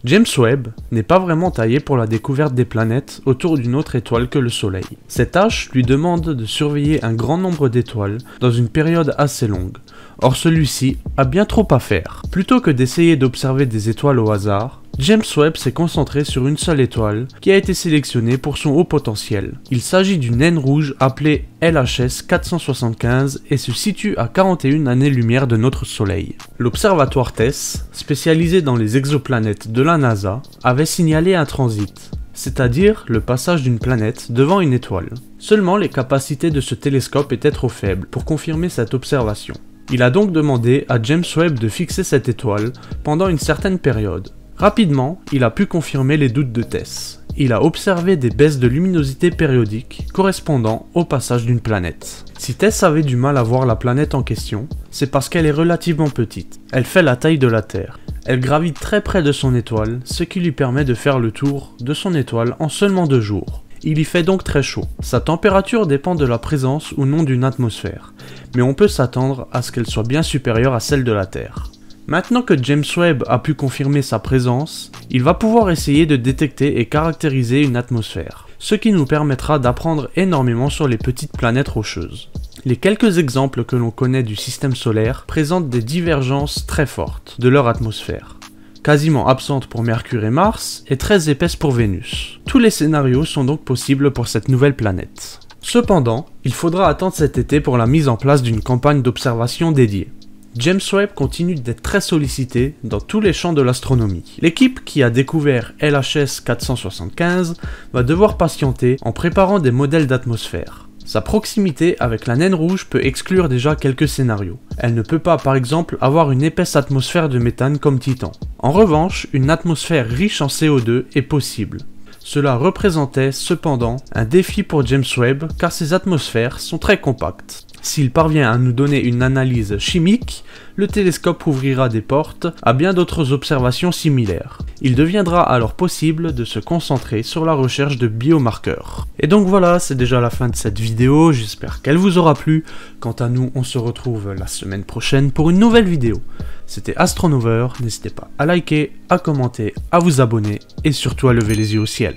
James Webb n'est pas vraiment taillé pour la découverte des planètes autour d'une autre étoile que le Soleil. Cette tâche lui demande de surveiller un grand nombre d'étoiles dans une période assez longue. Or celui-ci a bien trop à faire. Plutôt que d'essayer d'observer des étoiles au hasard, James Webb s'est concentré sur une seule étoile qui a été sélectionnée pour son haut potentiel. Il s'agit d'une naine rouge appelée LHS 475 et se situe à 41 années-lumière de notre Soleil. L'observatoire TESS, spécialisé dans les exoplanètes de la NASA, avait signalé un transit, c'est-à-dire le passage d'une planète devant une étoile. Seulement les capacités de ce télescope étaient trop faibles pour confirmer cette observation. Il a donc demandé à James Webb de fixer cette étoile pendant une certaine période. Rapidement, il a pu confirmer les doutes de TESS. Il a observé des baisses de luminosité périodiques correspondant au passage d'une planète. Si TESS avait du mal à voir la planète en question, c'est parce qu'elle est relativement petite. Elle fait la taille de la Terre. Elle gravite très près de son étoile, ce qui lui permet de faire le tour de son étoile en seulement 2 jours. Il y fait donc très chaud. Sa température dépend de la présence ou non d'une atmosphère, mais on peut s'attendre à ce qu'elle soit bien supérieure à celle de la Terre. Maintenant que James Webb a pu confirmer sa présence, il va pouvoir essayer de détecter et caractériser une atmosphère, ce qui nous permettra d'apprendre énormément sur les petites planètes rocheuses. Les quelques exemples que l'on connaît du système solaire présentent des divergences très fortes de leur atmosphère, quasiment absentes pour Mercure et Mars et très épaisses pour Vénus. Tous les scénarios sont donc possibles pour cette nouvelle planète. Cependant, il faudra attendre cet été pour la mise en place d'une campagne d'observation dédiée. James Webb continue d'être très sollicité dans tous les champs de l'astronomie. L'équipe qui a découvert LHS 475 va devoir patienter en préparant des modèles d'atmosphère. Sa proximité avec la naine rouge peut exclure déjà quelques scénarios. Elle ne peut pas par exemple avoir une épaisse atmosphère de méthane comme Titan. En revanche, une atmosphère riche en CO2 est possible. Cela représentait cependant un défi pour James Webb car ces atmosphères sont très compactes. S'il parvient à nous donner une analyse chimique, le télescope ouvrira des portes à bien d'autres observations similaires. Il deviendra alors possible de se concentrer sur la recherche de biomarqueurs. Et donc voilà, c'est déjà la fin de cette vidéo, j'espère qu'elle vous aura plu. Quant à nous, on se retrouve la semaine prochaine pour une nouvelle vidéo. C'était Astronover, n'hésitez pas à liker, à commenter, à vous abonner et surtout à lever les yeux au ciel.